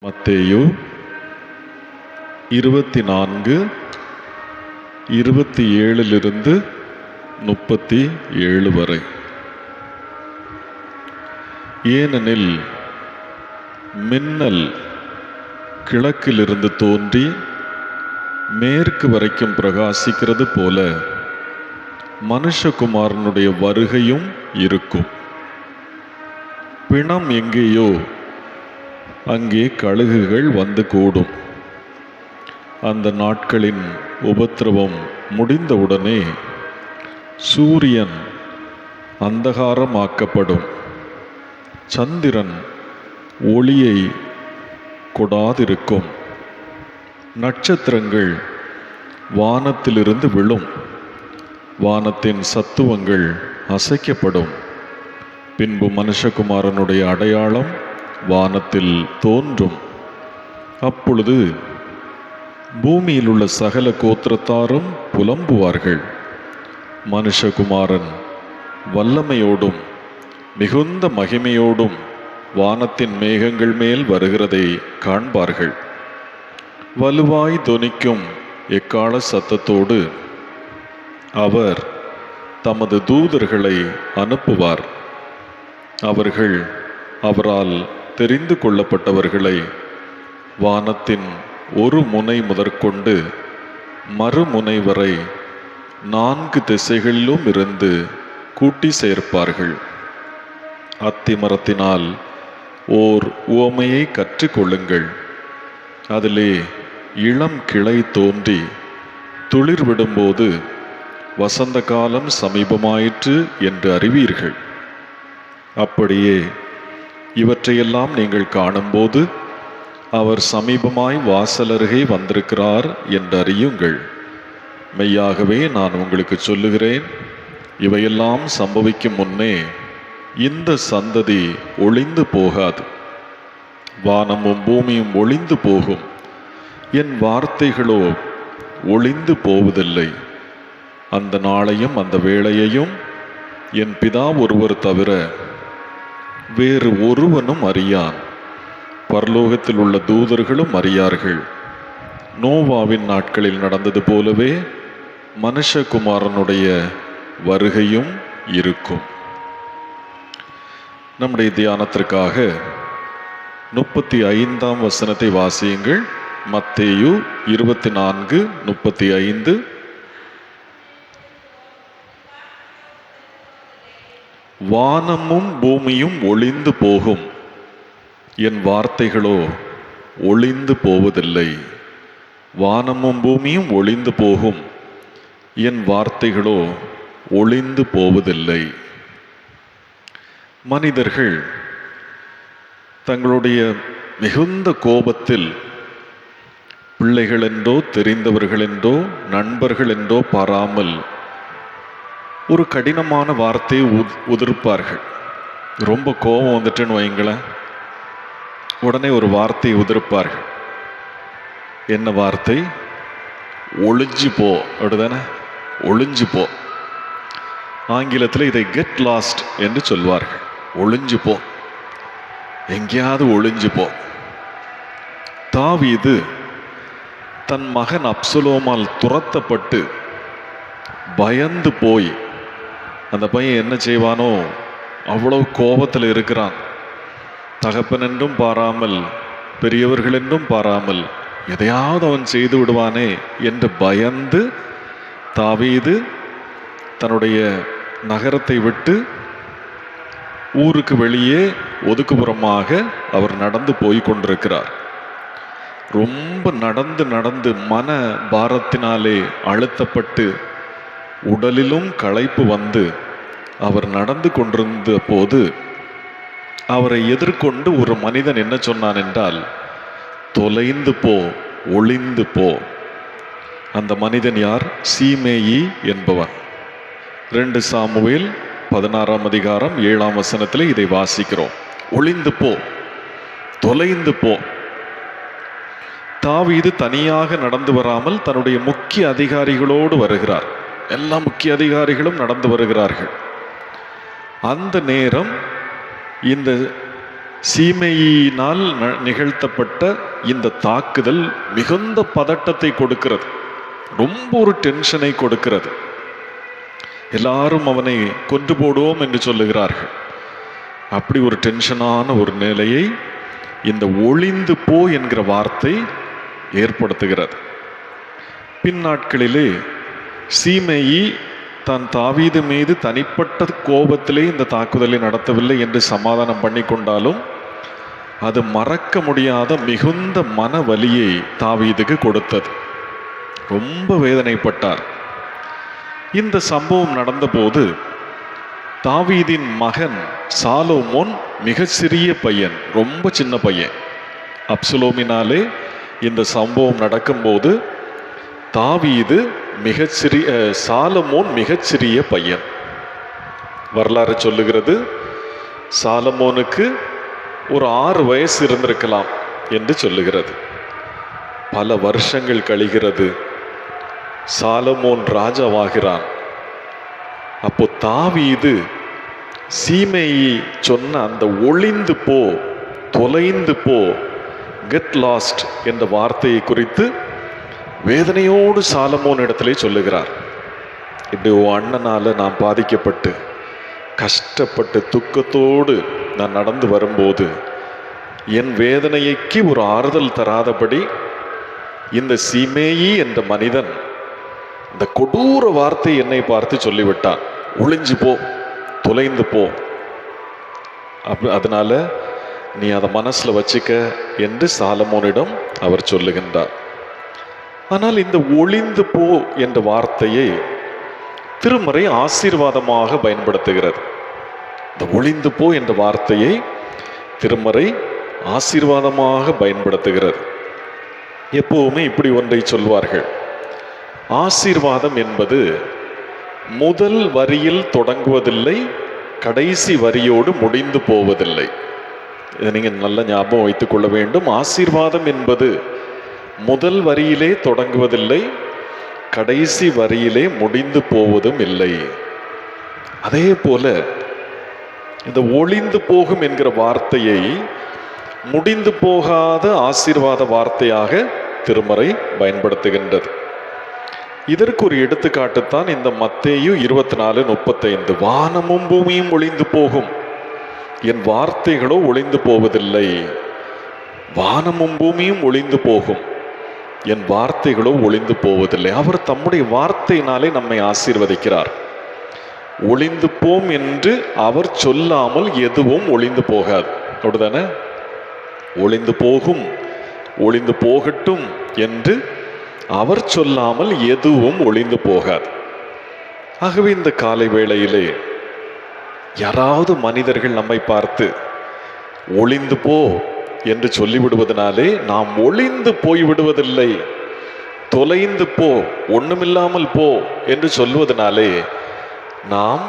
மத்தேயு 24 27 37 வரை. ஏனெனில் மின்னல் கிழக்கிலிருந்து தோன்றி மேற்கு வரைக்கும் பிரகாசிக்கிறது போல மனுஷகுமாரனுடைய வருகையும் இருக்கும். பிணம் எங்கேயோ அங்கே கழுகுகள் வந்து கூடும். அந்த நாட்களின் உபத்திரவம் முடிந்தவுடனே சூரியன் அந்தகாரமாக்கப்படும், சந்திரன் ஒளியை கொடாதிருக்கும், நட்சத்திரங்கள் வானத்திலிருந்து விழும், வானத்தின் சத்துவங்கள் அசைக்கப்படும். பின்பு மனுஷகுமாரனுடைய அடையாளம் வானத்தில் தோன்றும். அப்பொழுது பூமியில் உள்ள சகல கோத்திரத்தாரும் புலம்புவார்கள். மனுஷகுமாரன் வல்லமையோடும் மிகுந்த மகிமையோடும் வானத்தின் மேகங்கள் மேல் வருகிறதை காண்பார்கள். வலுவாய் தொனிக்கும் எக்காள சத்தத்தோடு அவர் தமது தூதர்களை அனுப்புவார். அவர்கள் அவரால் தெரிந்து கொள்ளப்பட்டவர்களை வானத்தின் ஒரு முனை முதற்கொண்டு மறுமுனை வரை 4 திசைகளிலும் இருந்து கூட்டி சேர்ப்பார்கள். அத்திமரத்தினால் ஓர் உவமையை கற்றுக்கொள்ளுங்கள். அதிலே இளம் கிளை தோன்றி துளிர் விடும்போது வசந்த காலம் சமீபமாயிற்று என்று அறிவீர்கள். அப்படியே இவற்றையெல்லாம் நீங்கள் காணும்போது அவர் சமீபமாய் வாசலருகே வந்திருக்கிறார் என்று அறியுங்கள். மெய்யாகவே நான் உங்களுக்கு சொல்லுகிறேன், இவையெல்லாம் சம்பவிக்கும் முன்னே இந்த சந்ததி ஒளிந்து போகாது. வானமும் பூமியும் ஒளிந்து போகும், என் வார்த்தைகளோ ஒளிந்து போவதில்லை. அந்த நாளையும் அந்த வேளையையும் என் பிதா ஒருவர் தவிர வேறு ஒருவனும் அறியான். பரலோகத்தில் உள்ள தூதர்களும் அறியார்கள். நோவாவின் நாட்களில் நடந்தது போலவே மனுஷகுமாரனுடைய வருகையும் இருக்கும். நம்முடைய தியானத்திற்காக 35ஆம் வசனத்தை வாசியுங்கள். மத்தேயு 24:35. வானமும் பூமியும் ஒளிந்து போகும், என் வார்த்தைகளோ ஒளிந்து போவதில்லை. வானமும் பூமியும் ஒளிந்து போகும், என் வார்த்தைகளோ ஒளிந்து போவதில்லை. மனிதர்கள் தங்களுடைய மிகுந்த கோபத்தில் பிள்ளைகள் என்றோ தெரிந்தவர்கள் என்றோ நண்பர்கள் என்றோ பாராமல் ஒரு கடினமான வார்த்தையை உதிர்ப்பார்கள். ரொம்ப கோபம் வந்துட்டுன்னு வைங்களேன், உடனே ஒரு வார்த்தையை உதிர்ப்பார்கள். என்ன வார்த்தை? ஒளிஞ்சு போ, அப்படிதானே? ஒளிஞ்சு போ. ஆங்கிலத்தில் இதை கெட் லாஸ்ட் என்று சொல்வார்கள். ஒளிஞ்சு போ, எங்கேயாவது ஒளிஞ்சு போ. தாவீது தன் மகன் அப்சலோமால் துரத்தப்பட்டு பயந்து போய், அந்த பையன் என்ன செய்வானோ அவ்வளவு கோபத்தில் இருக்கிறான். தகப்பன் என்றும் பாராமல் பெரியவர்கள் என்றும் பாராமல் எதையாவது அவன் செய்து விடுவானே என்று பயந்து தாவீது தன்னுடைய நகரத்தை விட்டு ஊருக்கு வெளியே ஒதுக்குப்புறமாக அவர் நடந்து போய் கொண்டிருக்கிறார். ரொம்ப நடந்து நடந்து மன பாரத்தினாலே அழுத்தப்பட்டு உடலிலும் களைப்பு வந்து அவர் நடந்து கொண்டிருந்த போது அவரை எதிர்கொண்டு ஒரு மனிதன் என்ன சொன்னான் என்றால், தொலைந்து போ, ஒளிந்து போ. அந்த மனிதன் யார்? சீமேயி என்பவன். 2 சாமுவேல் 16ஆம் அதிகாரம் 7ஆம் வசனத்திலே இதை வாசிக்கிறோம். ஒளிந்து போ, தொலைந்து போ. தாவீது தனியாக நடந்து வராமல் தன்னுடைய முக்கிய அதிகாரிகளோடு வருகிறார். எல்லா முக்கிய அதிகாரிகளும் நடந்து வருகிறார்கள். அந்த நேரம் இந்த சீமையினால் நிகழ்த்தப்பட்ட இந்த தாக்குதல் மிகுந்த பதட்டத்தை கொடுக்கிறது, ரொம்ப ஒரு டென்ஷனை கொடுக்கிறது. எல்லாரும் அவனை கொன்று போடுவோம் என்று சொல்லுகிறார்கள். அப்படி ஒரு டென்ஷனான ஒரு நிலையை இந்த ஒளிந்து போ என்கிற வார்த்தை ஏற்படுத்துகிறது. பின் நாட்களிலே சீமேயி தான் தாவீது மீது தனிப்பட்ட கோபத்திலே இந்த தாக்குதலை நடத்தவில்லை என்று சமாதானம் பண்ணி கொண்டாலும் அது மறக்க முடியாத மிகுந்த மன வலியை தாவீதுக்கு கொடுத்தது. ரொம்ப வேதனைப்பட்டார். இந்த சம்பவம் நடந்தபோது தாவீதின் மகன் சாலோமோன் மிக சிறிய பையன், ரொம்ப சின்ன பையன். அப்சலோமினாலே இந்த சம்பவம் நடக்கும்போது தாவீது சாலமோன் மிகச்சிறிய பையன். வரலாறு சொல்லுகிறது, சாலமோனுக்கு ஒரு 6 வயசு இருந்திருக்கலாம் என்று சொல்லுகிறது. பல வருஷங்கள் கழிகிறது, சாலமோன் ராஜாவாகிறான். அப்போ தாவீது சீமேயி சொன்ன அந்த ஒளிந்து போ, தொலைந்து போ, கெட் லாஸ்ட் என்ற வார்த்தையை குறித்து வேதனையோடு சாலமோன் இடத்திலே சொல்லுகிறார். இப்படி அண்ணனால நான் பாதிக்கப்பட்டு கஷ்டப்பட்டு துக்கத்தோடு நான் நடந்து வரும்போது என் வேதனைக்கு ஒரு ஆறுதல் தராதபடி இந்த சீமேயி என்ற மனிதன் இந்த கொடூர வார்த்தை என்னை பார்த்து சொல்லிவிட்டான், ஒளிஞ்சு போ, தொலைந்து போ. அதனால நீ அதை மனசுல வச்சுக்க என்று சாலமோனிடம் அவர் சொல்லுகின்றார். ஆனால் இந்த ஒளிந்து போ என்ற வார்த்தையை திருமறை ஆசீர்வாதமாக பயன்படுத்துகிறது. இந்த ஒளிந்து போ என்ற வார்த்தையை திருமறை ஆசீர்வாதமாக பயன்படுத்துகிறது. எப்பவுமே இப்படி ஒன்றை சொல்வார்கள், ஆசீர்வாதம் என்பது முதல் வரியில் தொடங்குவதில்லை, கடைசி வரியோடு முடிந்து போவதில்லை. இதை நீங்கள் நல்ல ஞாபகம் வைத்துக் கொள்ள வேண்டும். ஆசீர்வாதம் என்பது முதல் வரியிலே தொடங்குவதில்லை, கடைசி வரியிலே முடிந்து போவதும் இல்லை. அதே போல இந்த ஒளிந்து போகும் என்கிற வார்த்தையை முடிந்து போகாத ஆசீர்வாத வார்த்தையாக திருமறை பயன்படுத்துகின்றது. இதற்கு ஒரு எடுத்துக்காட்டுத்தான் இந்த மத்தேயு 24:35. வானமும் பூமியும் ஒளிந்து போகும், என் வார்த்தைகளோ ஒளிந்து போவதில்லை. வானமும் பூமியும் ஒளிந்து போகும், என் வார்த்தைகளோ ஒளிந்து போவதில்லை. அவர் தம்முடைய வார்த்தையினாலே நம்மை ஆசீர்வதிக்கிறார். ஒளிந்து போம் என்று அவர் சொல்லாமல் எதுவும் ஒளிந்து போகாது. அப்படிதானே? ஒளிந்து போகும், ஒளிந்து போகட்டும் என்று அவர் சொல்லாமல் எதுவும் ஒளிந்து போகாது. ஆகவே இந்த காலை வேளையிலே யாராவது மனிதர்கள் நம்மை பார்த்து ஒளிந்து போ என்று சொல்லிவிடுவதனாலே நாம் ஒளிந்து போய்விடுவதில்லை. தொலைந்து போ, ஒண்ணுமில்லாமல் போ என்று சொல்வதனாலே நாம்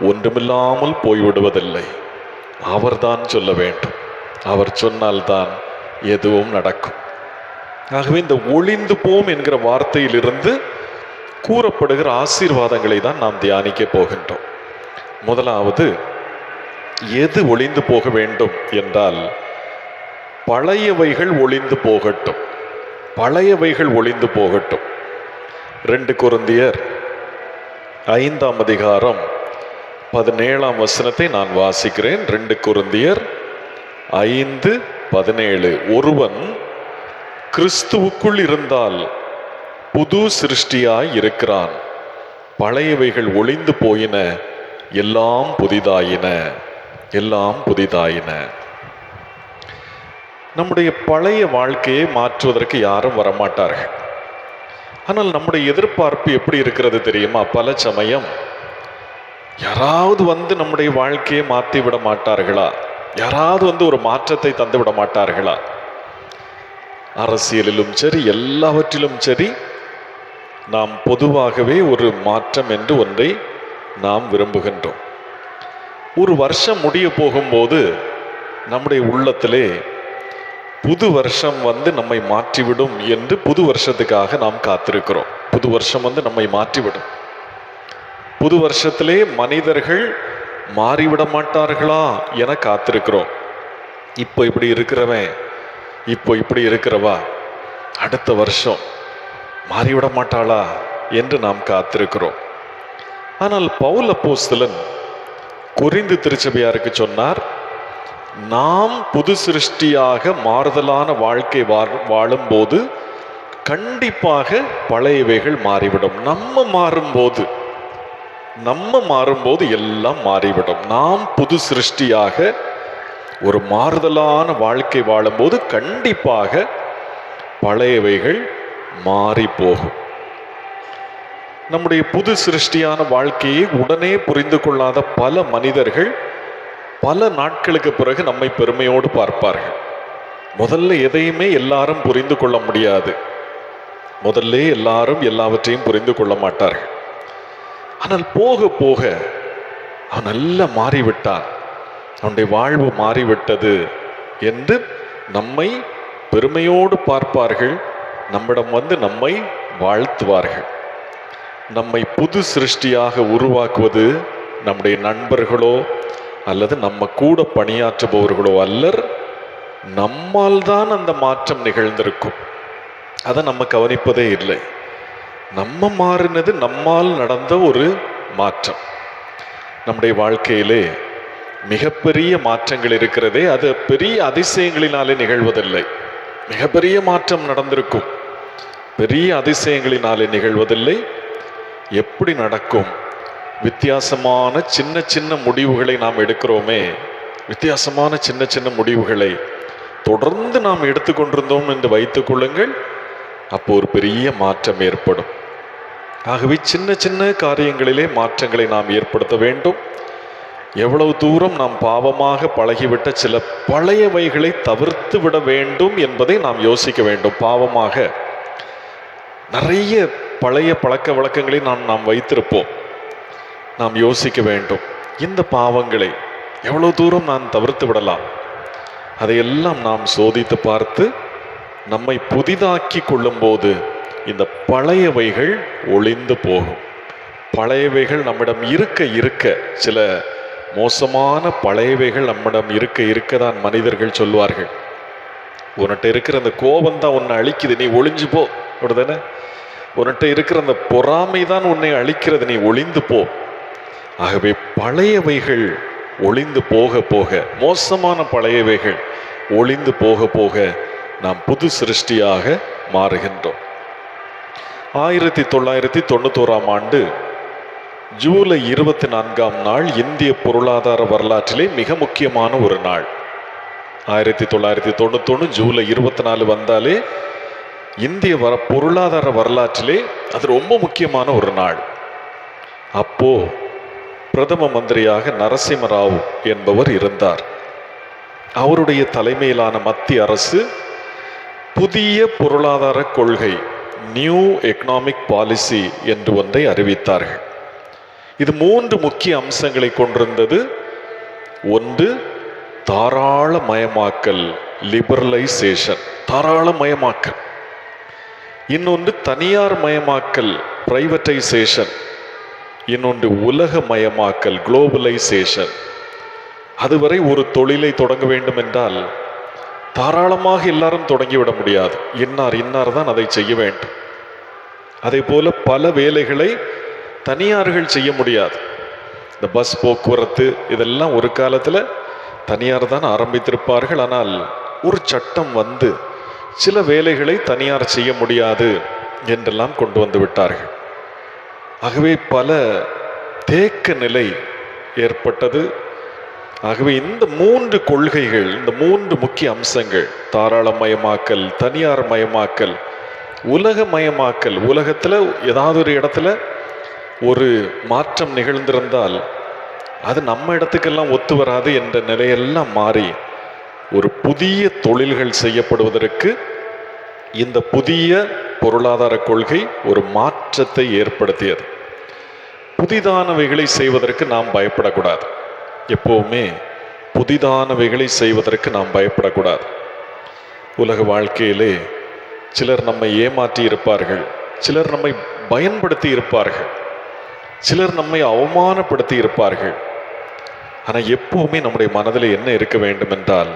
ஒன்றுமில்லாமல் போய்விடுவதில்லை. அவர்தான் சொல்ல வேண்டும், அவர் சொன்னால்தான் எதுவும் நடக்கும். ஆகவே இந்த ஒளிந்து போம் என்கிற வார்த்தையிலிருந்து கூறப்படுகிற ஆசீர்வாதங்களை தான் நாம் தியானிக்க போகின்றோம். முதலாவது, எது ஒளிந்து போக வேண்டும் என்றால் பழையவைகள் ஒளிந்து போகட்டும். பழையவைகள் ஒளிந்து போகட்டும். 2 கொரிந்தியர் 5:17 நான் வாசிக்கிறேன். 2 கொரிந்தியர் 5:17. ஒருவன் கிறிஸ்துவுக்குள் இருந்தால் புது சிருஷ்டியாய் இருக்கிறான், பழையவைகள் ஒளிந்து போயின, எல்லாம் புதிதாயின, எல்லாம் புதிதாயின. நம்முடைய பழைய வாழ்க்கையை மாற்றுவதற்கு யாரும் வரமாட்டார்கள். ஆனால் நம்முடைய எதிர்பார்ப்பு எப்படி இருக்கிறது தெரியுமா? பல சமயம் யாராவது வந்து நம்முடைய வாழ்க்கையை மாற்றி விட மாட்டார்களா? யாராவது வந்து ஒரு மாற்றத்தை தந்து விட மாட்டார்களா? அரசியலிலும் சரி, எல்லாவற்றிலும் சரி, நாம் பொதுவாகவே ஒரு மாற்றம் என்று ஒன்றை நாம் விரும்புகின்றோம். ஒரு வருஷம் முடிய போகும்போது நம்முடைய உள்ளத்திலே புது வருஷம் வந்து நம்மை மாற்றிவிடும் என்று புது வருஷத்துக்காக நாம் காத்திருக்கிறோம். புது வருஷம் வந்து நம்மை மாற்றிவிடும். புது வருஷத்திலே மனிதர்கள் மாறிவிட மாட்டார்களா என காத்திருக்கிறோம். இப்போ இப்படி இருக்கிறவன், இப்போ இப்படி இருக்கிறவா அடுத்த வருஷம் மாறிவிட மாட்டாளா என்று நாம் காத்திருக்கிறோம். ஆனால் பவுல் அப்போஸ்தலன் கொரிந்து திருச்சபையாருக்கு சொன்னார், நாம் புது சிருஷ்டியாக மாறுதலான வாழ்க்கை வாழும்போது கண்டிப்பாக பழையவைகள் மாறிவிடும். நம்ம மாறும்போது எல்லாம் மாறிவிடும். நாம் புது சிருஷ்டியாக ஒரு மாறுதலான வாழ்க்கை வாழும்போது கண்டிப்பாக பழையவைகள் மாறி போகும். நம்முடைய புது சிருஷ்டியான வாழ்க்கையை உடனே புரிந்து கொள்ளாத பல மனிதர்கள் பல நாட்களுக்கு பிறகு நம்மை பெருமையோடு பார்ப்பார்கள். முதல்ல எதையுமே எல்லாரும் புரிந்து கொள்ள முடியாது. முதல்ல எல்லாரும் எல்லாவற்றையும் புரிந்து கொள்ள மாட்டார்கள். ஆனால் போக போக அவன் நல்லா மாறிவிட்டான், அவனுடைய வாழ்வு மாறிவிட்டது என்று நம்மை பெருமையோடு பார்ப்பார்கள். நம்மிடம் வந்து நம்மை வாழ்த்துவார்கள். நம்மை புது சிருஷ்டியாக உருவாக்குவது நம்முடைய நண்பர்களோ அல்லது நம்ம கூட பணியாற்றுபவர்களோ அல்லர், நம்மால் தான் அந்த மாற்றம் நிகழ்ந்திருக்கும். அதை நம்ம கவனிப்பதே இல்லை. நம்ம மாறினது நம்மால் நடந்த ஒரு மாற்றம். நம்முடைய வாழ்க்கையிலே மிகப்பெரிய மாற்றங்கள் இருக்கிறதே, அது பெரிய அதிசயங்களினாலே நிகழ்வதில்லை. மிகப்பெரிய மாற்றம் நடந்திருக்கும், பெரிய அதிசயங்களினாலே நிகழ்வதில்லை. எப்படி நடக்கும்? வித்தியாசமான சின்ன சின்ன முடிவுகளை நாம் எடுக்கிறோமே, வித்தியாசமான சின்ன சின்ன முடிவுகளை தொடர்ந்து நாம் எடுத்துக்கொண்டிருந்தோம் என்று வைத்துக் கொள்ளுங்கள், அப்போ ஒரு பெரிய மாற்றம் ஏற்படும். ஆகவே சின்ன சின்ன காரியங்களிலே மாற்றங்களை நாம் ஏற்படுத்த வேண்டும். எவ்வளவு தூரம் நாம் பாவமாக பழகிவிட்ட சில பழையவைகளை தவிர்த்து விட வேண்டும் என்பதை நாம் யோசிக்க வேண்டும். பாவமாக நிறைய பழைய பழக்க வழக்கங்களை நாம் வைத்திருப்போம். நாம் யோசிக்க வேண்டும், இந்த பாவங்களை எவ்வளவு தூரம் நான் தவிர்த்து விடலாம். அதையெல்லாம் நாம் சோதித்து பார்த்து நம்மை புதிதாக்கி கொள்ளும்போது இந்த பழையவைகள் ஒளிந்து போகும். பழையவைகள் நம்மிடம் இருக்க இருக்க, சில மோசமான பழையவைகள் நம்மிடம் இருக்க இருக்க தான் மனிதர்கள் சொல்வார்கள், உன்கிட்ட இருக்கிற அந்த கோபம் தான் உன்னை அழிக்குது, நீ ஒளிஞ்சு போ. அப்படிதானே? உன்கிட்ட இருக்கிற அந்த பொறாமை தான் உன்னை அழிக்கிறது, நீ ஒளிந்து போ. ஆகவே பழையவைகள் ஒளிந்து போக போக, மோசமான பழையவைகள் ஒளிந்து போக போக நாம் புது சிருஷ்டியாக மாறுகின்றோம். 1991 ஆண்டு ஜூலை 24 நாள் இந்திய பொருளாதார வரலாற்றிலே மிக முக்கியமான ஒரு நாள். 1991 ஜூலை 24 வந்தாலே இந்திய பொருளாதார வரலாற்றிலே அது ரொம்ப முக்கியமான ஒரு நாள். அப்போ பிரதம மந்திரியாக நரசிம்மராவ் என்பவர் இருந்தார். அவருடைய தலைமையிலான மத்திய அரசு புதிய பொருளாதார கொள்கை, நியூ எக்கனாமிக் பாலிசி என்று ஒன்றை அறிவித்தார்கள். இது 3 முக்கிய அம்சங்களை கொண்டிருந்தது. ஒன்று, தாராளமயமாக்கல், லிபரலைசேஷன், தாராளமயமாக்கல். இன்னொன்று தனியார் மயமாக்கல், பிரைவேட்டைசேஷன். இன்னொன்று உலகமயமாக்கல், குளோபலைசேஷன். அதுவரை ஒரு தொழிலை தொடங்க வேண்டும் என்றால் தாராளமாக எல்லாரும் தொடங்கிவிட முடியாது. இன்னார் தான் அதை செய்ய வேண்டும். அதே போல பல வேலைகளை தனியார்கள் செய்ய முடியாது. இந்த பஸ் போக்குவரத்து இதெல்லாம் ஒரு காலத்தில் தனியார் தான் ஆரம்பித்திருப்பார்கள். ஆனால் ஒரு சட்டம் வந்து சில வேலைகளை தனியார் செய்ய முடியாது என்றெல்லாம் கொண்டு வந்து விட்டார்கள். ஆகவே பல தேக்க நிலை ஏற்பட்டது. ஆகவே இந்த 3 கொள்கைகள், இந்த 3 முக்கிய அம்சங்கள், தாராளமயமாக்கல், தனியார் மயமாக்கல், உலகமயமாக்கல், உலகத்தில் ஏதாவது ஒரு இடத்துல ஒரு மாற்றம் நிகழ்ந்திருந்தால் அது நம்ம இடத்துக்கெல்லாம் ஒத்து வராது என்ற நிலையெல்லாம் மாறி ஒரு புதிய தொழில்கள் செய்யப்படுவதற்கு இந்த புதிய பொருளாதார கொள்கை ஒரு மாற்றத்தை ஏற்படுத்தியது. புதிதானவைகளை செய்வதற்கு நாம் பயப்படக்கூடாது. எப்போவுமே புதிதானவைகளை செய்வதற்கு நாம் பயப்படக்கூடாது. உலக வாழ்க்கையிலே சிலர் நம்மை ஏமாற்றி இருப்பார்கள், சிலர் நம்மை பயன்படுத்தி இருப்பார்கள், சிலர் நம்மை அவமானப்படுத்தி இருப்பார்கள். ஆனால் எப்பவுமே நம்முடைய மனதில் என்ன இருக்க வேண்டும் என்றால்,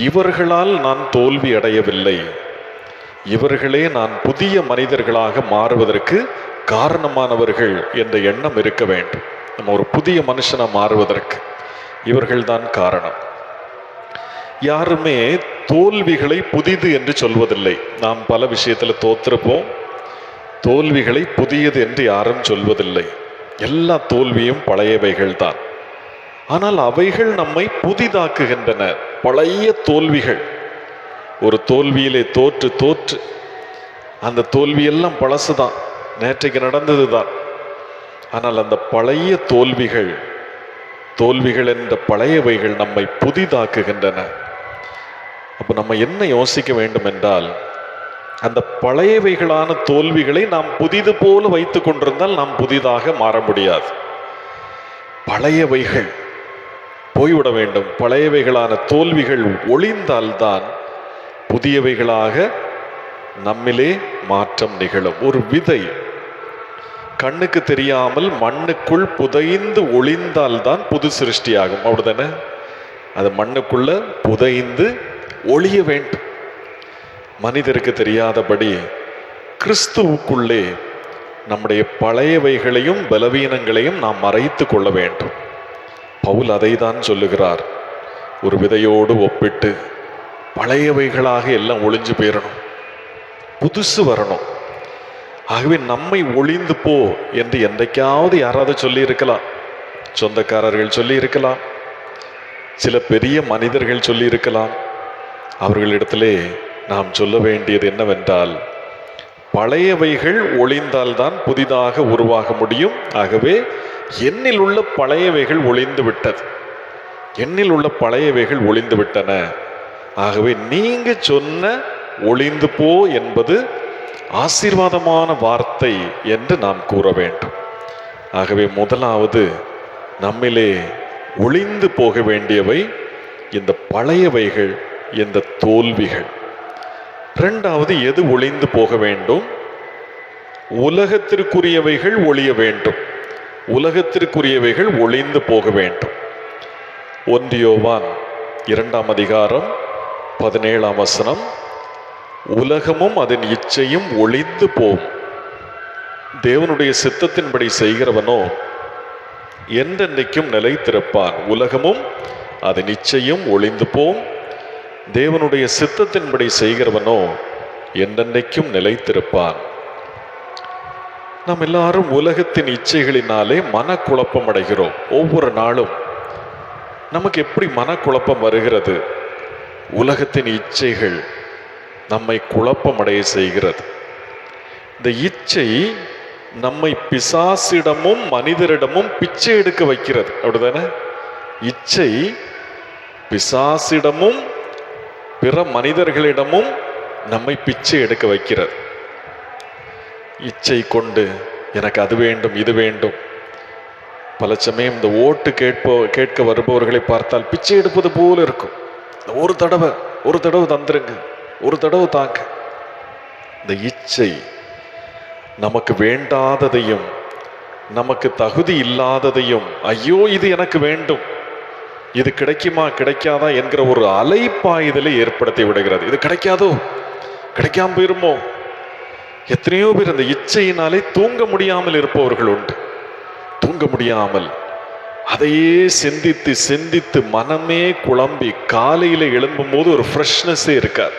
இவர்களால் நான் தோல்வி அடையவில்லை, இவர்களே நான் புதிய மனிதர்களாக மாறுவதற்கு காரணமானவர்கள் என்ற எண்ணம் இருக்க வேண்டும். நம்ம ஒரு புதிய மனுஷனை மாறுவதற்கு இவர்கள்தான் காரணம். யாருமே தோல்விகளை புதிது என்று சொல்வதில்லை. நாம் பல விஷயத்தில் தோற்றிருப்போம். தோல்விகளை புதியது என்று யாரும் சொல்வதில்லை. எல்லா தோல்வியும் பழையவைகள் தான். ஆனால் அவைகள் நம்மை புதிதாக்குகின்றன. பழைய தோல்விகள், ஒரு தோல்வியிலே தோற்று அந்த தோல்வியெல்லாம் பழசுதான், நேற்றைக்கு நடந்தது தான். ஆனால் அந்த பழைய தோல்விகள் என்ற பழையவைகள் நம்மை புதிதாக்குகின்றன. அப்போ நம்ம என்ன யோசிக்க வேண்டும் என்றால், அந்த பழையவைகளான தோல்விகளை நாம் புதிது போல வைத்து கொண்டிருந்தால் நாம் புதிதாக மாற முடியாது. பழையவைகள் போய்விட வேண்டும். பழையவைகளான தோல்விகள் ஒளிந்தால்தான் புதியவைகளாக நம்மிலே மாற்றம் நிகழும். ஒரு விதை கண்ணுக்கு தெரியாமல் மண்ணுக்குள் புதைந்து ஒளிந்தால்தான் புது சிருஷ்டியாகும். அப்படிதானே? அது மண்ணுக்குள்ள புதைந்து ஒளிய வேண்டும். மனிதருக்கு தெரியாதபடி கிறிஸ்துவுக்குள்ளே நம்முடைய பழையவைகளையும் பலவீனங்களையும் நாம் மறைத்து கொள்ள வேண்டும். பவுல் அதை தான் சொல்லுகிறார். ஒரு விதையோடு ஒப்பிட்டு பழையவைகளாக எல்லாம் ஒளிஞ்சு போயிடணும், புதுசு வரணும். ஆகவே நம்மை ஒளிந்து போ என்று என்றைக்காவது யாராவது சொல்லி இருக்கலாம். சொந்தக்காரர்கள் சொல்லி இருக்கலாம், சில பெரிய மனிதர்கள் சொல்லி இருக்கலாம். அவர்களிடத்திலே நாம் சொல்ல வேண்டியது என்னவென்றால், பழையவைகள் ஒளிந்தால்தான் புதிதாக உருவாக முடியும். ஆகவே என்னில் உள்ள பழையவைகள் ஒளிந்து விட்டது, என்னில் உள்ள பழையவைகள் ஒளிந்து விட்டன. ஆகவே நீங்க சொன்ன ஒளிந்து போ என்பது ஆசீர்வாதமான வார்த்தை என்று நாம் கூற வேண்டும். ஆகவே முதலாவது நம்மிலே ஒளிந்து போக வேண்டியவை இந்த பழையவைகள், இந்த தோல்விகள். இரண்டாவது, எது ஒளிந்து போக வேண்டும்? உலகத்திற்குரியவைகள் ஒளிய வேண்டும். உலகத்திற்குரியவைகள் ஒளிந்து போக வேண்டும். 1 யோவான் 2ஆம் அதிகாரம் 17ஆம் வசனம், உலகமும் அதன் இச்சையும் ஒளிந்து போம், தேவனுடைய சித்தத்தின்படி செய்கிறவனோ என்றென்றைக்கும் நிலைத்திருப்பான். உலகமும் அதன் இச்சையும் ஒளிந்து போம், தேவனுடைய சித்தத்தின்படி செய்கிறவனோ என்றென்றைக்கும் நிலைத்திருப்பான். நாம் எல்லாரும் உலகத்தின் இச்சைகளினாலே மனக்குழப்பம் அடைகிறோம். ஒவ்வொரு நாளும் நமக்கு எப்படி மனக்குழப்பம் வருகிறது? உலகத்தின் இச்சைகள் நம்மை குழப்பமடைய செய்கிறது. இந்த இச்சை நம்மை பிசாசிடமும் மனிதரிடமும் பிச்சை எடுக்க வைக்கிறது. அப்படிதானே? இச்சை பிசாசிடமும் பிற மனிதர்களிடமும் நம்மை பிச்சை எடுக்க வைக்கிறது. இச்சை கொண்டு எனக்கு அது வேண்டும், இது வேண்டும். பல சமயம் இந்த ஓட்டு கேட்க வருபவர்களை பார்த்தால் பிச்சை எடுப்பது போல இருக்கும். ஒரு தடவை தந்துருங்க, ஒரு தடவை தாங்க. இந்த இச்சை நமக்கு வேண்டாததையும் நமக்கு தகுதி இல்லாததையும், ஐயோ இது எனக்கு வேண்டும், இது கிடைக்குமா கிடைக்காதா என்கிற ஒரு அலைப்பாயுதலை ஏற்படுத்தி விடுகிறது. இது கிடைக்காதோ, கிடைக்காம போயிருமோ. எத்தனையோ பேர் அந்த இச்சையினாலே தூங்க முடியாமல் இருப்பவர்கள் உண்டு. தூங்க முடியாமல் அதையே சிந்தித்து சிந்தித்து மனமே குழம்பி காலையில எழும்பும் போது ஒரு ஃப்ரெஷ்னஸே இருக்காது.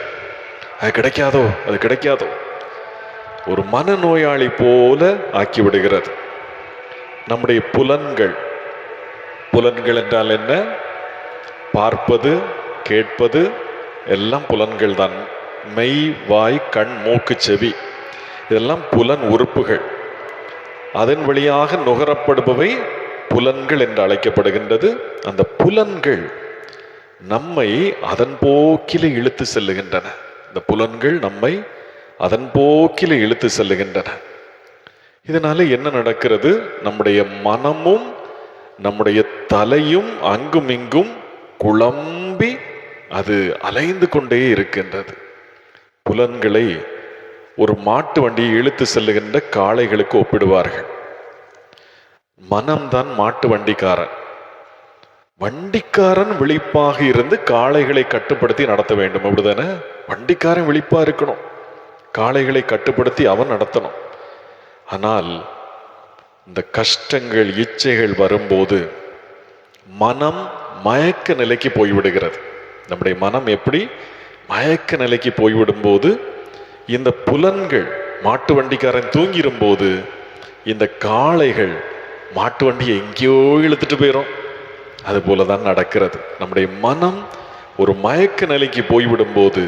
அது கிடைக்காதோ, அது கிடைக்காதோ, ஒரு மனநோயாளி போல ஆக்கி விடுகிறது. நம்முடைய புலன்கள் என்றால் என்ன? பார்ப்பது, கேட்பது எல்லாம் புலன்கள் தான். மெய், வாய், கண், மூக்கு, செவி இதெல்லாம் புலன் உறுப்புகள். அதன் வழியாக நுகரப்படுபவை புலன்கள் என்று அழைக்கப்படுகின்றது. அந்த புலன்கள் நம்மை அதன் போக்கிலே இழுத்து செல்லுகின்றன. இந்த புலன்கள் நம்மை அதன் போக்கிலே இழுத்து செல்லுகின்றன. இதனால என்ன நடக்கிறது? நம்முடைய மனமும் நம்முடைய தலையும் அங்கும் இங்கும் குழம்பி அது அலைந்து கொண்டே இருக்கின்றது. புலன்களை ஒரு மாட்டு வண்டியை இழுத்து செல்லுகின்ற காளைகளுக்கு ஒப்பிடுவார்கள். மனம்தான் மாட்டு வண்டிக்காரன். வண்டிக்காரன் விழிப்பாக இருந்து காளைகளை கட்டுப்படுத்தி நடத்த வேண்டும். அப்படிதானே? வண்டிக்காரன் விழிப்பா இருக்கணும், காளைகளை கட்டுப்படுத்தி அவன் நடத்தணும். ஆனால் இந்த கஷ்டங்கள், இச்சைகள் வரும்போது மனம் மயக்க நிலைக்கு போய்விடுகிறது. நம்முடைய மனம் எப்படி மயக்க நிலைக்கு போய்விடும்போது, இந்த புலன்கள், மாட்டு வண்டிக்காரன் தூங்கிடும் போது இந்த காளைகள் மாட்டு வண்டியை எங்கேயோ இழுத்துட்டு போயிடும். அது போலதான் நடக்கிறது. நம்முடைய மனம் ஒரு மயக்க நிலைக்கு போய்விடும் போது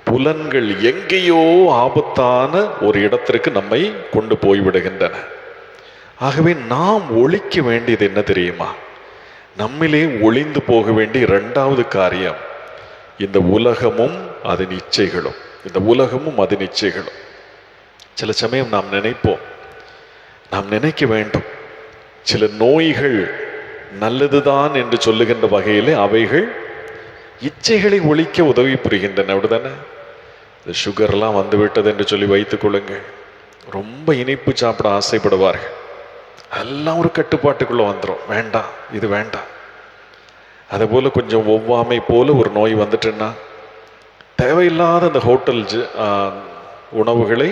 புலன்கள் எங்கேயோ ஆபத்தான ஒரு இடத்திற்கு நம்மை கொண்டு போய்விடுகின்றன. ஆகவே நாம் ஒழிக்க வேண்டியது என்ன தெரியுமா? நம்மிலே ஒளிந்து போக வேண்டிய இரண்டாவது காரியம் இந்த உலகமும் அதன் இச்சைகளும். இந்த உலகமும் அதன் இச்சைகளும். சில சமயம் நாம் நினைப்போம், நாம் நினைக்க வேண்டும், சில நோய்கள் நல்லதுதான் என்று சொல்லுகின்ற வகையிலே அவைகள் இச்சைகளை ஒழிக்க உதவி புரிகின்றன. அப்படிதானே? இந்த சுகர்லாம் வந்துவிட்டது என்று சொல்லி வைத்துக் கொள்ளுங்கள், ரொம்ப இனிப்பு சாப்பிட ஆசைப்படுவார்கள். எல்லாம் ஒரு கட்டுப்பாட்டுக்குள்ள வந்துடும், வேண்டாம் இது வேண்டாம். அதே போல கொஞ்சம் ஒவ்வாமை போல ஒரு நோய் வந்துட்டுன்னா தேவையில்லாத அந்த ஹோட்டல் உணவுகளை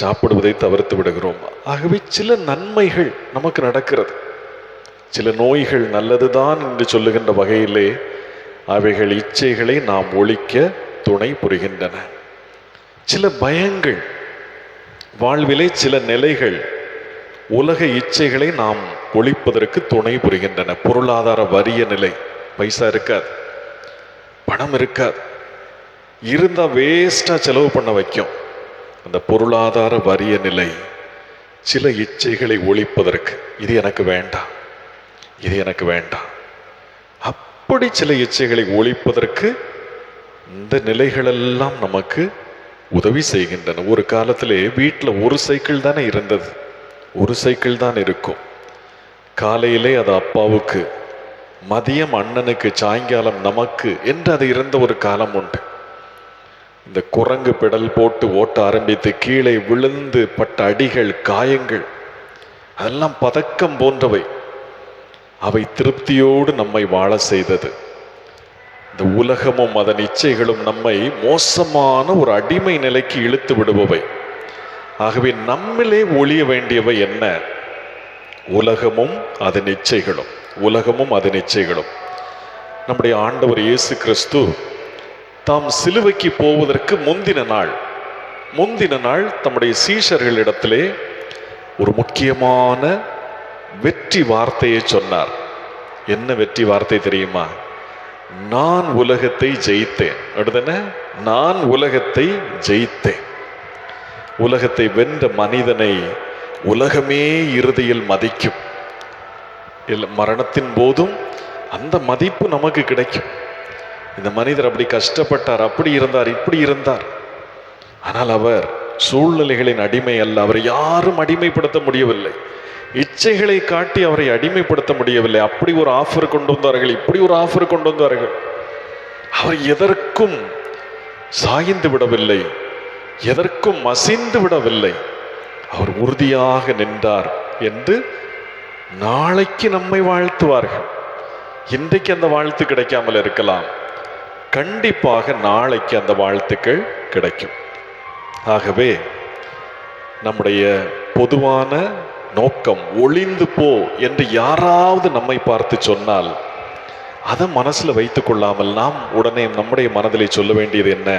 சாப்பிடுவதை தவிர்த்து விடுகிறோம். ஆகவே சில நன்மைகள் நமக்கு நடக்கிறது, சில நோய்கள் நல்லதுதான் என்று சொல்லுகின்ற வகையிலே அவைகள் இச்சைகளை நாம் ஒழிக்க துணை புரிகின்றன. சில பயங்கள், வாழ்விலே சில நிலைகள் உலக இச்சைகளை நாம் ஒழிப்பதற்கு துணை புரிகின்றன. பொருளாதார வறிய நிலை, பைசா இருக்காது, பணம் இருக்காது, இருந்தா வேஸ்டா செலவு பண்ண வைக்கும். அந்த பொருளாதார வறிய நிலை சில இச்சைகளை ஒழிப்பதற்கு, இது எனக்கு வேண்டாம், இது எனக்கு வேண்டாம், அப்படி சில இச்சைகளை ஒழிப்பதற்கு இந்த நிலைகளெல்லாம் நமக்கு உதவி செய்கின்றன. ஒரு காலத்திலே வீட்டில் ஒரு சைக்கிள் தானே இருந்தது, ஒரு சைக்கிள் தான் இருக்கும். காலையிலே அது அப்பாவுக்கு, மதியம் அண்ணனுக்கு, சாயங்காலம் நமக்கு என்று அது இருந்த ஒரு காலம் உண்டு. இந்த குரங்கு பெடல் போட்டு ஓட்ட ஆரம்பித்து கீழே விழுந்து பட்ட அடிகள், காயங்கள், அதெல்லாம் பதக்கம் போன்றவை. அவை திருப்தியோடு நம்மை வாழ செய்தது. இந்த உலகமும் அதன் இச்சைகளும் நம்மை மோசமான ஒரு அடிமை நிலைக்கு இழுத்து விடுபவை. ஆகவே நம்மிலே ஒழிய வேண்டியவை என்ன? உலகமும் அதன் இச்சைகளும். உலகமும் அதன் இச்சைகளும். நம்முடைய ஆண்டவர் இயேசு கிறிஸ்து தாம் சிலுவைக்கு போவதற்கு முந்தின நாள் தம்முடைய சீஷர்களிடத்திலே ஒரு முக்கியமான வெற்றி வார்த்தையை சொன்னார். என்ன வெற்றி வார்த்தை தெரியுமா? நான் உலகத்தை ஜெயித்தேன். அடுத்தன, நான் உலகத்தை ஜெயித்தேன். உலகத்தை வென்ற மனிதனை உலகமே இறுதியில் மதிக்கும். மரணத்தின் போதும் அந்த மதிப்பு நமக்கு கிடைக்கும். இந்த மனிதர் அப்படி கஷ்டப்பட்டார், அப்படி இருந்தார், இப்படி இருந்தார். ஆனால் அவர் சூழ்நிலைகளின் அடிமை அல்ல. அவரை யாரும் அடிமைப்படுத்த முடியவில்லை. இச்சைகளை காட்டி அவரை அடிமைப்படுத்த முடியவில்லை. அப்படி ஒரு ஆஃபர் கொண்டு வந்தார்கள், இப்படி ஒரு ஆஃபர் கொண்டு வந்தார்கள். அவர் எதற்கும் சாய்ந்து விடவில்லை, எதற்கும் மசிந்து விடவில்லை. அவர் உறுதியாக நின்றார் என்று நாளைக்கு நம்மை வாழ்த்துவார்கள். இன்றைக்கு அந்த வாழ்த்து கிடைக்காமல் இருக்கலாம், கண்டிப்பாக நாளைக்கு அந்த வாழ்த்துக்கள் கிடைக்கும். ஆகவே நம்முடைய பொதுவான நோக்கம் ஒளிந்து போ என்று யாராவது நம்மை பார்த்து சொன்னால் அதை மனசுல வைத்துக் கொள்ளாமல் நாம் உடனே நம்முடைய மனதிலே சொல்ல வேண்டியது என்ன?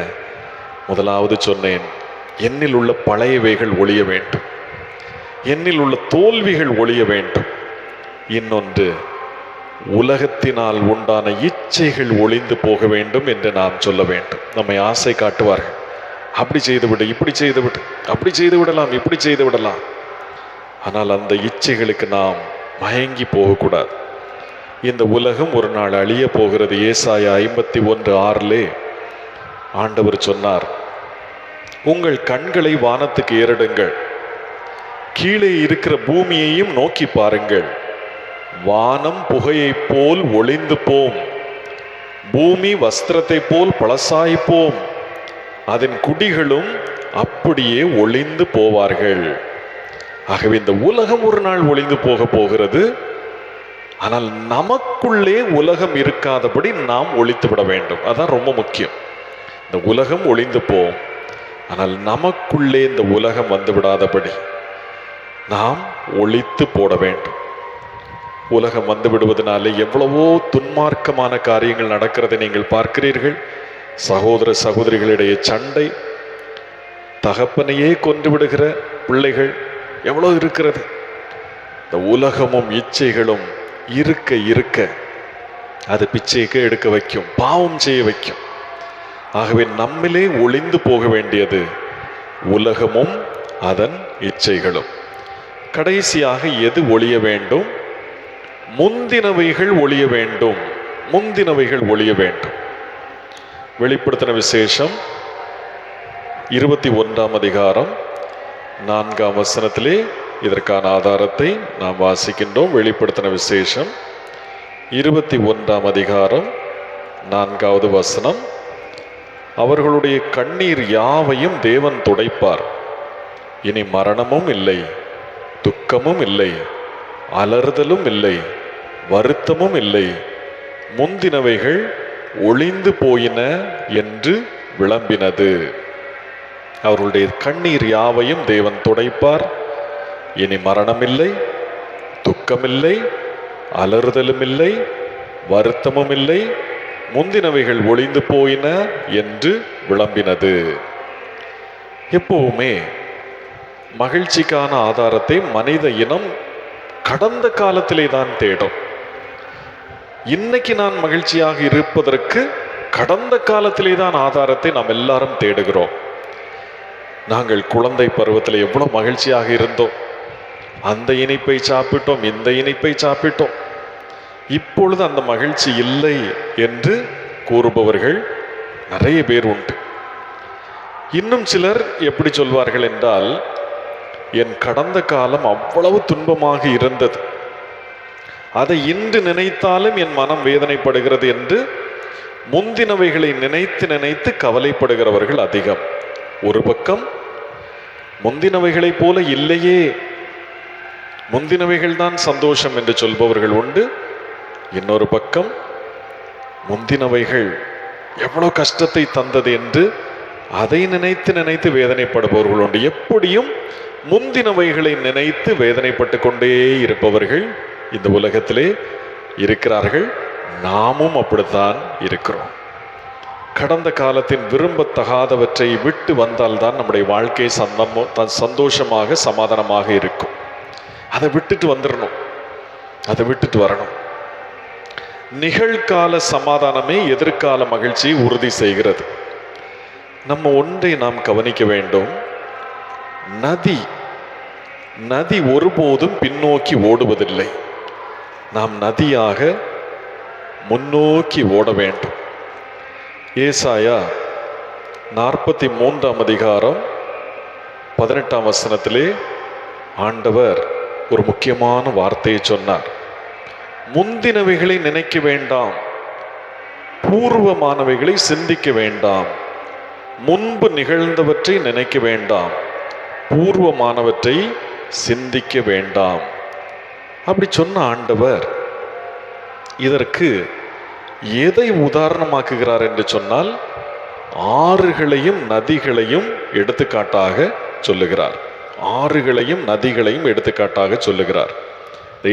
முதலாவது சொன்னேன், என்னில் உள்ள பழையவைகள் ஒழிய வேண்டும், என்னில் உள்ள தோல்விகள் ஒழிய வேண்டும். இன்னொன்று, உலகத்தினால் உண்டான இச்சைகள் ஒளிந்து போக வேண்டும் என்று நாம் சொல்ல வேண்டும். நம்மை ஆசை காட்டுவார்கள், அப்படி செய்துவிடு, இப்படி செய்துவிடு, அப்படி செய்து விடலாம், இப்படி செய்து விடலாம். ஆனால் அந்த இச்சைகளுக்கு நாம் மயங்கி போகக்கூடாது. இந்த உலகம் ஒரு நாள் அழிய போகிறது. ஏசாயா 51:6 ஆண்டவர் சொன்னார், உங்கள் கண்களை வானத்துக்கு ஏறெடுங்கள், கீழே இருக்கிற பூமியையும் நோக்கி பாருங்கள். வானம் புகையைப் போல் ஒளிந்து போம், பூமி வஸ்திரத்தை போல் பழசாய்ப்போம், அதன் குடிகளும் அப்படியே ஒளிந்து போவார்கள். ஆகவே இந்த உலகம் ஒரு நாள் ஒளிந்து போக போகிறது. ஆனால் நமக்குள்ளே உலகம் இருக்காதபடி நாம் ஒழித்து விட வேண்டும். அதான் ரொம்ப முக்கியம். இந்த உலகம் ஒளிந்து போம், ஆனால் நமக்குள்ளே இந்த உலகம் வந்து விடாதபடி நாம் ஒழித்து போட வேண்டும். உலகம் வந்து விடுவதனாலே எவ்வளவோ துன்மார்க்கமான காரியங்கள் நடக்கிறதை நீங்கள் பார்க்கிறீர்கள். சகோதர சகோதரிகளிடையே சண்டை, தகப்பனையே கொன்று விடுகிற பிள்ளைகள் எவ்வளோ இருக்கிறது. இந்த உலகமும் இச்சைகளும் இருக்க இருக்க அது பிச்சைக்கு எடுக்க வைக்கும், பாவம் செய்ய வைக்கும். ஆகவே நம்மிலே ஒளிந்து போக வேண்டியது உலகமும் அதன் இச்சைகளும். கடைசியாக எது ஒழிய வேண்டும்? முந்தினவைகள் ஒழிய வேண்டும். முந்தினவைகள் ஒழிய வேண்டும். வெளிப்படுத்தின விசேஷம் 21ஆம் அதிகாரம் 4ஆம் வசனத்திலே இதற்கான ஆதாரத்தை நாம் வாசிக்கின்றோம். வெளிப்படுத்தின விசேஷம் 21ஆம் அதிகாரம் 4வது வசனம். அவர்களுடைய கண்ணீர் யாவையும் தேவன் துடைப்பார். இனி மரணமும் இல்லை, துக்கமும் இல்லை, அலறுதலும் இல்லை, வருத்தமும் இல்லை. முந்தினவைகள் ஒளிந்து போயின என்று விளம்பினது. அவர்களுடைய கண்ணீர் யாவையும் தேவன் துடைப்பார். இனி மரணமில்லை, துக்கமில்லை, அலறுதலும் இல்லை, வருத்தமும் இல்லை. முந்தினவைகள் ஒளிந்து போயின என்று விளம்பினது. எப்பவுமே மகிழ்ச்சிக்கான ஆதாரத்தை மனித இனம் கடந்த காலத்திலே தான் தேடும். இன்னைக்கு நான் மகிழ்ச்சியாக இருப்பதற்கு கடந்த காலத்திலே தான் ஆதாரத்தை நாம் எல்லாரும் தேடுகிறோம். நாங்கள் குழந்தை பருவத்தில் எவ்வளவு மகிழ்ச்சியாக இருந்தோம், அந்த இனிப்பை சாப்பிட்டோம், இந்த இனிப்பை சாப்பிட்டோம். இப்பொழுது அந்த மகிழ்ச்சி இல்லை என்று கூறுபவர்கள் நிறைய பேர் உண்டு. இன்னும் சிலர் எப்படி சொல்வார்கள் என்றால், என் கடந்த காலம் அவ்வளவு துன்பமாக இருந்தது, அதை இன்று நினைத்தாலும் என் மனம் வேதனைப்படுகிறது என்று முந்தினவைகளை நினைத்து நினைத்து கவலைப்படுகிறவர்கள் அதிகம். ஒரு பக்கம் முந்தினவைகளைப் போல இல்லையே, முந்தினவைகள் தான் சந்தோஷம் என்று சொல்பவர்கள் உண்டு. இன்னொரு பக்கம் முந்தினவைகள் எவ்வளவு கஷ்டத்தை தந்தது என்று அதை நினைத்து நினைத்து வேதனைப்படுபவர்கள் உண்டு. எப்படியும் முந்தினவைகளை நினைத்து வேதனைப்பட்டு கொண்டே இருப்பவர்கள் இந்த உலகத்திலே இருக்கிறார்கள். நாமும் அப்படித்தான் இருக்கிறோம். கடந்த காலத்தின் விரும்பத்தகாதவற்றை விட்டு வந்தால்தான் நம்முடைய வாழ்க்கை சந்தோஷமாக சமாதானமாக இருக்கும். அதை விட்டுட்டு வந்துடணும், அதை விட்டுட்டு வரணும். நிகழ்கால சமாதானமே எதிர்கால மகிழ்ச்சியை உறுதி செய்கிறது. நம்ம ஒன்றை நாம் கவனிக்க வேண்டும். நதி ஒருபோதும் பின்னோக்கி ஓடுவதில்லை. நாம் நதியாக முன்னோக்கி ஓட வேண்டும். ஏசாயா 43ஆம் அதிகாரம் 18ஆம் வசனத்திலே ஆண்டவர் ஒரு முக்கியமான வார்த்தையை சொன்னார். முந்தினவைகளை நினைக்க வேண்டாம், பூர்வமானவைகளை சிந்திக்க வேண்டாம். முன்பு நிகழ்ந்தவற்றை நினைக்க வேண்டாம், பூர்வமானவற்றை சிந்திக்க வேண்டாம். அப்படி சொன்ன ஆண்டவர் இதற்கு எதை உதாரணமாக்குகிறார் என்று சொன்னால், ஆறுகளையும் நதிகளையும் எடுத்துக்காட்டாக சொல்லுகிறார். ஆறுகளையும் நதிகளையும் எடுத்துக்காட்டாக சொல்லுகிறார்.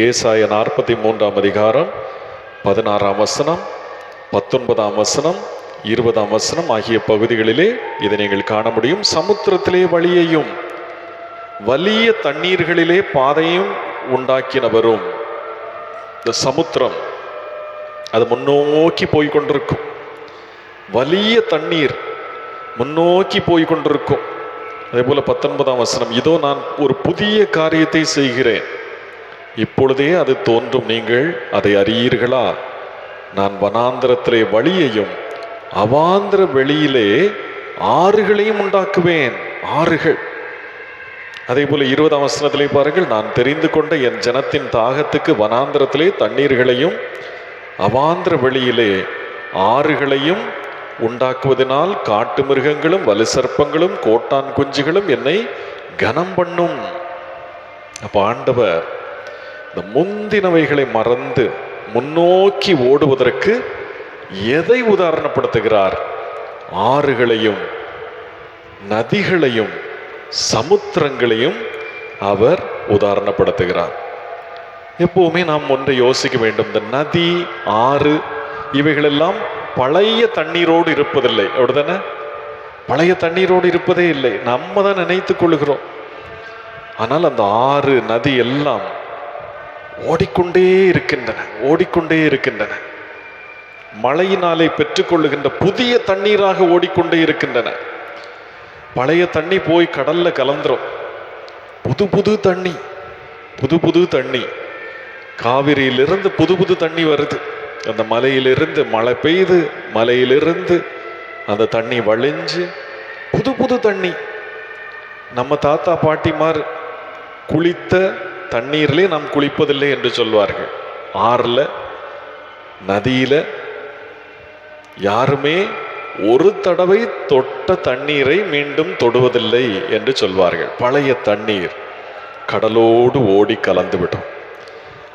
ஏசாயா 43ஆம் அதிகாரம் 16ஆம் வசனம், 19ஆம் வசனம், 20ஆம் வசனம் ஆகிய பகுதிகளிலே இதை நீங்கள் காண முடியும். சமுத்திரத்திலே வழியையும் வலிய தண்ணீர்களிலே பாதையும் உண்டாக்கினவரும். இந்த சமுத்திரம் அது முன்னோக்கி போய்கொண்டிருக்கும். வலிய தண்ணீர் முன்னோக்கி போய்கொண்டிருக்கும். அதே போல 19ஆம் வசனம், இதோ நான் ஒரு புதிய காரியத்தை செய்கிறேன், இப்பொழுதே அது தோன்றும், நீங்கள் அதை அறியீர்களா? நான் வனாந்திரத்திலே வழியையும் அவாந்திர வெளியிலே ஆறுகளையும் உண்டாக்குவேன். ஆறுகள். அதே போல 20ஆம் வசனத்திலே பாருங்கள், நான் தெரிந்து கொண்ட என் ஜனத்தின் தாகத்துக்கு வனாந்திரத்திலே தண்ணீர்களையும் அவாந்திர வெளியிலே ஆறுகளையும் உண்டாக்குவதனால் காட்டு மிருகங்களும் வலு சர்ப்பங்களும் கோட்டான் குஞ்சுகளும் என்னை கனம் பண்ணும். அப்ப ஆண்டவர் இந்த முந்தினவைகளை மறந்து முன்னோக்கி ஓடுவதற்கு எதை உதாரணப்படுத்துகிறார்? ஆறுகளையும் நதிகளையும் சமுத்திரங்களையும் அவர் உதாரணப்படுத்துகிறார். எப்பவுமே நாம் ஒன்றை யோசிக்க வேண்டும். இந்த நதி, ஆறு இவைகளெல்லாம் பழைய தண்ணீரோடு இருப்பதில்லை, அப்படிதானே? பழைய தண்ணீரோடு இருப்பதே இல்லை, நம்ம தான் நினைத்துக் கொள்கிறோம். ஆனால் அந்த ஆறு, நதி எல்லாம் ஓடிக்கொண்டே இருக்கின்றன, ஓடிக்கொண்டே இருக்கின்றன. மழையினாலே பெற்றுக்கொள்ளுகின்ற புதிய தண்ணீராக ஓடிக்கொண்டே இருக்கின்றன. பழைய தண்ணி போய் கடல்ல கலந்துரும், புது புது தண்ணி, புது புது தண்ணி. காவிரியிலிருந்து புது புது தண்ணி வருது. அந்த மலையிலிருந்து மழை பெய்து, மலையிலிருந்து அந்த தண்ணி வழிஞ்சு புது புது தண்ணி. நம்ம தாத்தா பாட்டிமார் குளித்த தண்ணீர்லே நாம் குளிப்பதில்லை என்று சொல்வார்கள். ஆறுல, நதியில யாருமே ஒரு தடவை தொட்ட தண்ணீரை மீண்டும் தொடுவதில்லை என்று சொல்வார்கள். பழைய தண்ணீர் கடலோடு ஓடி கலந்துவிடும்.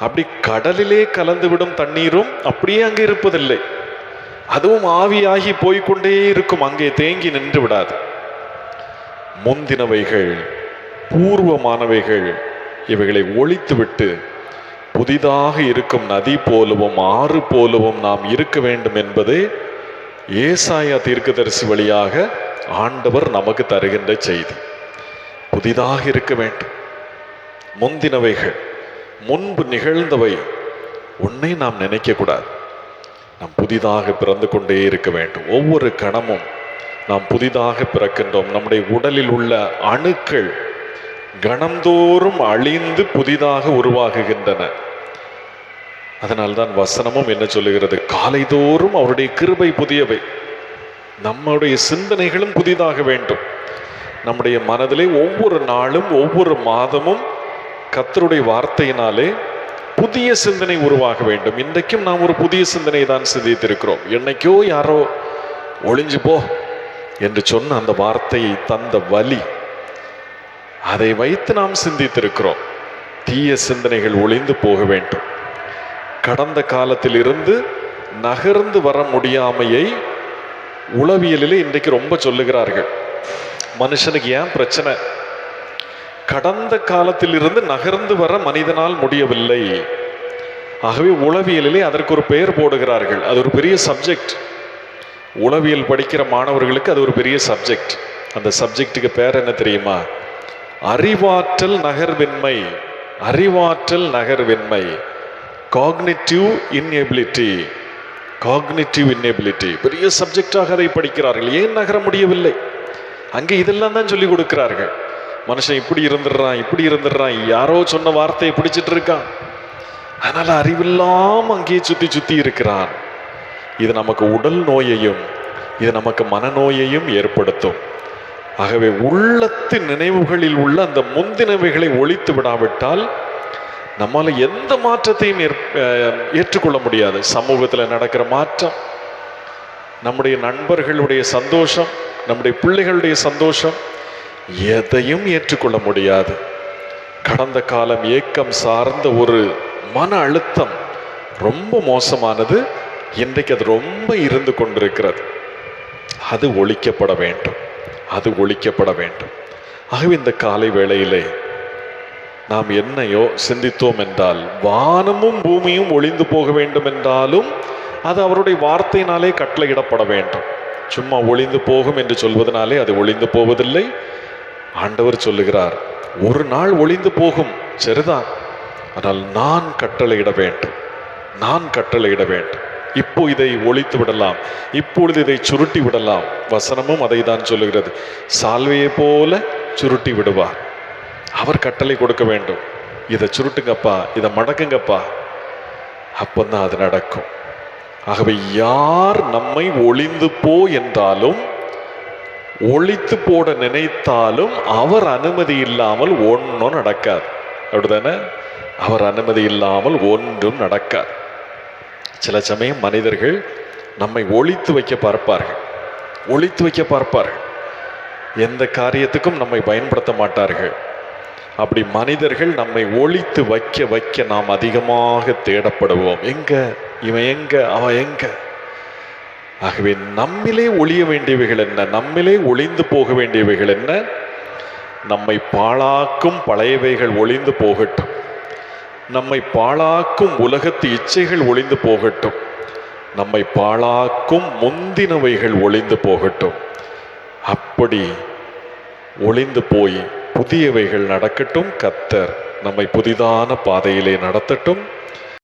அப்படி கடலிலே கலந்துவிடும் தண்ணீரும் அப்படியே அங்கே இருப்பதில்லை, அதுவும் ஆவியாகி போய்கொண்டே இருக்கும், அங்கே தேங்கி நின்று விடாது. முந்தினவைகள், பூர்வமானவைகள் இவைகளை ஒழித்துவிட்டு புதிதாக இருக்கும் நதி போலவும் ஆறு போலவும் நாம் இருக்க வேண்டும் என்பதே ஏசாயா தீர்க்கதரிசி வழியாக ஆண்டவர் நமக்கு தருகின்ற செய்தி. புதிதாக இருக்க வேண்டும். முந்தினவைகள், முன்பு நிகழ்ந்தவை ஒன்றை நாம் நினைக்க கூடாது. நாம் புதிதாக பிறந்து கொண்டே இருக்க வேண்டும். ஒவ்வொரு கணமும் நாம் புதிதாக பிறக்கின்றோம். நம்முடைய உடலில் உள்ள அணுக்கள் கணந்தோறும் அழிந்து புதிதாக உருவாகுகின்றன. அதனால்தான் வசனமும் என்ன சொல்லுகிறது? காலைதோறும் அவருடைய கிருபை புதியவை. நம்முடைய சிந்தனைகளும் புதிதாக வேண்டும். நம்முடைய மனதிலே ஒவ்வொரு நாளும் ஒவ்வொரு மாதமும் கர்த்தருடைய வார்த்தையினாலே புதிய சிந்தனை உருவாக வேண்டும். இன்றைக்கும் நாம் ஒரு புதிய சிந்தனை தான் சிந்தித்திருக்கிறோம். என்னைக்கோ யாரோ ஒளிஞ்சு போ என்று சொன்ன அந்த வார்த்தையை தந்த வலி, அதை வைத்து நாம் சிந்தித்திருக்கிறோம். தீய சிந்தனைகள் ஒளிந்து போக வேண்டும். கடந்த காலத்தில் இருந்து நகர்ந்து வர முடியாமையை உளவியலிலே இன்றைக்கு ரொம்ப சொல்லுகிறார்கள். மனுஷனுக்கு ஏன் பிரச்சனை? கடந்த காலத்தில் இருந்து நகர்ந்து வர மனிதனால் முடியவில்லை. ஆகவே உளவியலிலே அதற்கு ஒரு பெயர் போடுகிறார்கள். அது ஒரு பெரிய சப்ஜெக்ட். உளவியல் படிக்கிற மாணவர்களுக்கு அது ஒரு பெரிய சப்ஜெக்ட். அந்த சப்ஜெக்டுக்கு பேர் என்ன தெரியுமா? அறிவாற்றல் நகர்வின்மை. அறிவாற்றல் நகர்வின்மை, காக்னிட்டிவ் இன்எபிலிட்டி. காக்னிட்டிவ் இன்எபிலிட்டி பெரிய சப்ஜெக்டாக அதை படிக்கிறார்கள். ஏன் நகர முடியவில்லை? அங்கே இதெல்லாம் தான் சொல்லி கொடுக்கிறார்கள். மனுஷன் இப்படி இருந்துடுறான், இப்படி இருந்துடுறான், யாரோ சொன்ன வார்த்தையை பிடிச்சிட்டு இருக்கான், அதனால அறிவில்லாம அங்கேயே சுத்தி சுத்தி இருக்கிறான். இது நமக்கு உடல் நோயையும் இது நமக்கு மனநோயையும் ஏற்படுத்தும். ஆகவே உள்ளத்து நினைவுகளில் உள்ள அந்த முந்தினவைகளை ஒழித்து விடாவிட்டால் நம்மால எந்த மாற்றத்தையும் ஏற்றுக்கொள்ள முடியாது. சமூகத்தில் நடக்கிற மாற்றம், நம்முடைய நண்பர்களுடைய சந்தோஷம், நம்முடைய பிள்ளைகளுடைய சந்தோஷம், எதையும் ஏற்றுக்கொள்ள முடியாது. கடந்த காலம் ஏக்கம் சார்ந்த ஒரு மன அழுத்தம் ரொம்ப மோசமானது. இன்றைக்கு அது ரொம்ப இருந்து கொண்டிருக்கிறது. அது ஒழிக்கப்பட வேண்டும், அது ஒழிக்கப்பட வேண்டும். ஆகவே இந்த காலை வேளையிலே நாம் என்னையோ சிந்தித்தோம் என்றால், வானமும் பூமியும் ஒளிந்து போக வேண்டும் என்றாலும் அது அவருடைய வார்த்தையினாலே கட்டளையிடப்பட வேண்டும். சும்மா ஒளிந்து போகும் என்று சொல்வதனாலே அது ஒளிந்து போவதில்லை. ஆண்டவர் சொல்லுகிறார், ஒரு நாள் ஒளிந்து போகும், சரிதான், ஆனால் நான் கட்டளையிட வேண்டும், நான் கட்டளையிட வேண்டும். இப்போ இதை ஒழித்து விடலாம், இப்பொழுது இதை சுருட்டி விடலாம். வசனமும் அதை தான் சொல்லுகிறது. சால்வையை போல சுருட்டி விடுவார். அவர் கட்டளை கொடுக்க வேண்டும், இதை சுருட்டுங்கப்பா, இதை மடக்குங்கப்பா, அப்பந்தான் அது நடக்கும். ஆகவே யார் நம்மை ஒளிந்து போ என்றாலும், ஒழித்து போட நினைத்தாலும் அவர் அனுமதி இல்லாமல் ஒன்றும் நடக்காது. அப்படிதானே? அவர் அனுமதி இல்லாமல் ஒன்றும் நடக்காது. சில சமயம் மனிதர்கள் நம்மை ஒழித்து வைக்க பார்ப்பார்கள், ஒழித்து வைக்க பார்ப்பார்கள். எந்த காரியத்துக்கும் நம்மை பயன்படுத்த மாட்டார்கள். அப்படி மனிதர்கள் நம்மை ஒழித்து வைக்க வைக்க நாம் அதிகமாக தேடப்படுவோம். எங்க இவன், எங்க அவன், எங்க? ஆகவே நம்மிலே ஒழிய வேண்டியவைகள் என்ன? நம்மிலே ஒளிந்து போக வேண்டியவைகள் என்ன? நம்மை பாழாக்கும் பழையவைகள் ஒளிந்து போகட்டும். நம்மை பாழாக்கும் உலகத்து இச்சைகள் ஒளிந்து போகட்டும். நம்மை பாழாக்கும் முந்தினவைகள் ஒளிந்து போகட்டும். அப்படி ஒளிந்து போய் புதியவைகள் நடக்கட்டும். கர்த்தர் நம்மை புதிதான பாதையிலே நடத்தட்டும்.